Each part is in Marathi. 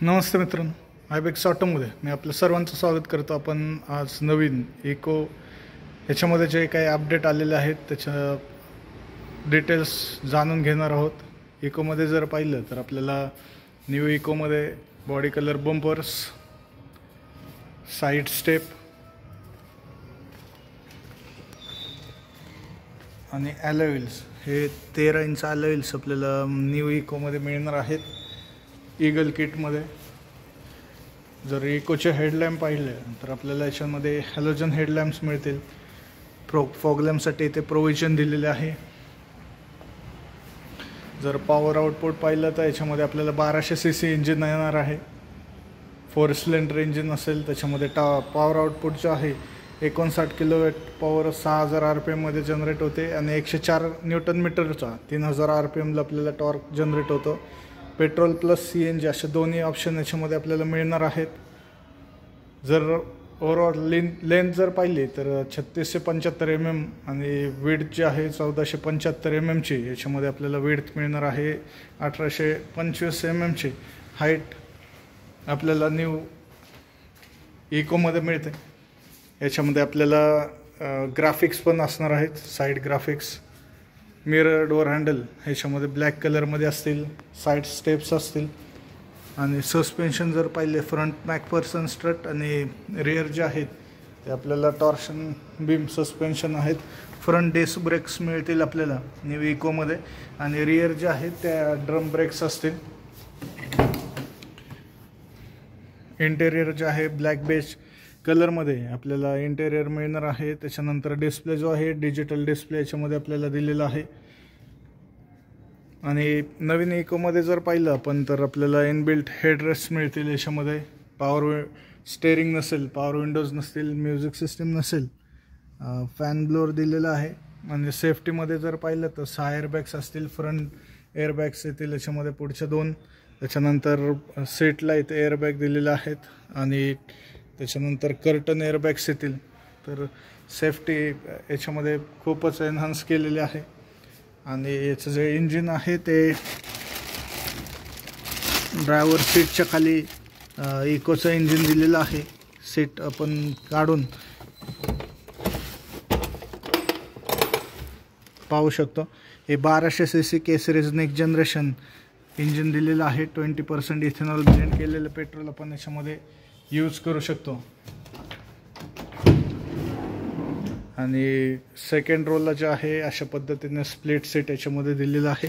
नमस्ते मित्रांनो, आयबेक्स ऑटोमध्ये मी आपलं सर्वांचं स्वागत करतो. आपण आज नवीन इको ह्याच्यामध्ये जे काही अपडेट आलेले आहेत त्याच्या डिटेल्स जाणून घेणार आहोत. इकोमध्ये जर पाहिलं तर आपल्याला न्यू इकोमध्ये body colour bumpers, side step आणि ॲलॉय व्हील्स हे 13 इंच ॲलॉय व्हील्स आपल्याला न्यू इकोमध्ये मिळणार आहेत. ईगल किटमध्ये जर इकोचे हेडलॅम्प पाहिले तर आपल्याला याच्यामध्ये हॅलोजन हेडलॅम्प्स मिळतील. फॉग लॅम्पसाठी ते प्रोव्हिजन दिलेले आहे. जर पॉवर आउटपुट पाहिलं तर याच्यामध्ये आपल्याला 1200 cc इंजिन येणार आहे. 4 सिलेंडर इंजिन असेल. त्याच्यामध्ये पॉवर आउटपुट जे आहे 59 किलोवॅट पॉवर 6000 RPM मध्ये जनरेट होते आणि 104 न्यूटन मीटरचा 3000 RPM ला आपल्याला टॉर्क जनरेट होतो. पेट्रोल प्लस CNG असे दोन्ही ऑप्शन याच्यामध्ये आपल्याला मिळणार आहेत. जर ओव्हरऑल लेंथ जर पाहिली तर 36 ते 75 mm आणि विड्थ जी आहे 1475 mm ची याच्यामध्ये आपल्याला विड्थ मिळणार आहे. 1825 mm ची हाईट आपल्याला न्यू इकोमध्ये मिळते. याच्यामध्ये आपल्याला ग्राफिक्स पण असणार आहेत. Side graphics, mirror door handle ह्याच्यामध्ये ब्लॅक कलरमध्ये असतील. साईड स्टेप्स असतील आणि सस्पेन्शन जर पाहिले फ्रंट मॅकफर्सन स्ट्रट आणि रिअर जे आहेत ते आपल्याला टॉर्शन बीम सस्पेन्शन आहेत. फ्रंट डिस्क ब्रेक्स मिळतील आपल्याला न्यू इकोमध्ये आणि रिअर जे आहेत त्या ड्रम ब्रेक्स असतील. इंटेरियर जे आहे ब्लॅक बेज कलरमध्ये आपल्याला इंटेरियर मिळणार आहे. त्याच्यानंतर डिस्प्ले जो आहे डिजिटल डिस्प्ले याच्यामध्ये आपल्याला दिलेला आहे. आणि नवीन इकोमध्ये जर पाहिलं आपण तर आपल्याला इनबिल्ट हेडरेस्ट मिळतील. याच्यामध्ये पॉवर स्टेअरिंग नसेल, पॉवर विंडोज नसतील, म्युझिक सिस्टीम नसेल, फॅन ब्लोअर दिलेला आहे. म्हणजे सेफ्टीमध्ये जर पाहिलं तर 6 एअरबॅग्स असतील. फ्रंट एअरबॅग्स येतील याच्यामध्ये, पुढच्या 2. त्याच्यानंतर सीटला इथे एअरबॅग दिलेले आहेत आणि त्याच्यानंतर कर्टन एअरबॅग्स येतील. तर सेफ्टी याच्यामध्ये खूपच एनहान्स केलेले आहे. आणि याचं जे इंजिन आहे ते ड्रायव्हर सीटच्या खाली इकोचं इंजिन दिलेलं आहे. सीट आपण काढून पाहू शकतो. हे 1200 cc के सिरीज नेक्स्ट जनरेशन इंजिन दिलेलं आहे. 20% इथेनॉल ब्लेंड केलेलं पेट्रोल आपण याच्यामध्ये यूज करू शकतो. आणि सेकंड रोला जे आहे अशा पद्धतीने स्प्लिट सीट याच्यामध्ये दिलेलं आहे.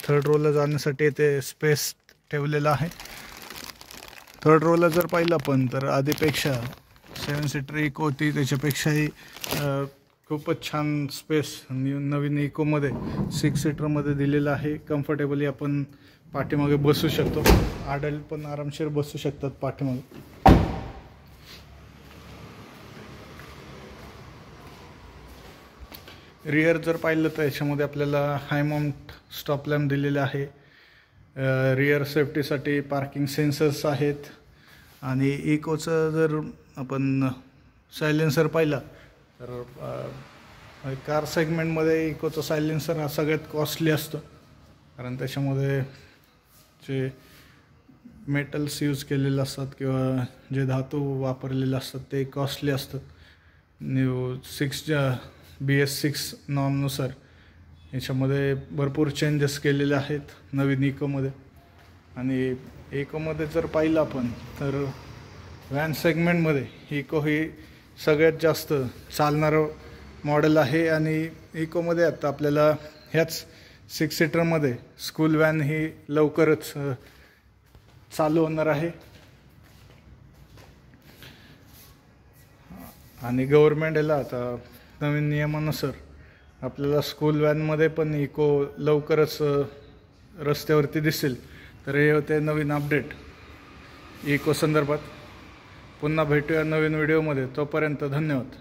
थर्ड रोला जाण्यासाठी ते स्पेस ठेवलेला आहे. थर्ड रोला जर पाहिलं आपण तर आधीपेक्षा 7 सीटर इको होती त्याच्यापेक्षाही खूपच छान स्पेस नवीन इकोमध्ये 6 सीटरमध्ये दिलेलं आहे. कम्फर्टेबली आपण पाठीमागे बसू शकतो. अडल्ट पण आरामशीर बसू शकतात पाठीमागे. रिअर जर पाहिलं तर याच्यामध्ये आपल्याला हाय माउंट स्टॉप लॅम्प दिलेले आहे. रिअर सेफ्टीसाठी पार्किंग सेन्सर्स आहेत. आणि इकोचं जर आपण सायलेन्सर पाहिला तर कार सेगमेंटमध्ये इकोचं सायलेन्सर हा सगळ्यात कॉस्टली असतो. कारण त्याच्यामध्ये जे मेटल्स यूज केलेले असतात किंवा जे धातू वापरलेले असतात ते कॉस्टली असतात. न्यू BS6 नॉर्मनुसार याच्यामध्ये भरपूर चेंजेस केलेले आहेत नवीन इकोमध्ये. आणि इकोमध्ये जर पाहिलं आपण तर व्हॅन सेगमेंटमध्ये इको ही सगळ्यात जास्त चालणारं मॉडेल आहे. आणि इकोमध्ये आता आपल्याला ह्याच 6 सीटरमध्ये स्कूल व्हॅन ही लवकरच चालू होणार आहे. आणि गव्हर्मेंट याला आता नवीन नियमानुसार आपल्याला स्कूल व्हॅनमध्ये पण इको लवकरच रस्त्यावरती दिसेल. तर हे होते नवीन अपडेट इको संदर्भात. पुन्हा भेटूया नवीन व्हिडिओमध्ये. तोपर्यंत धन्यवाद.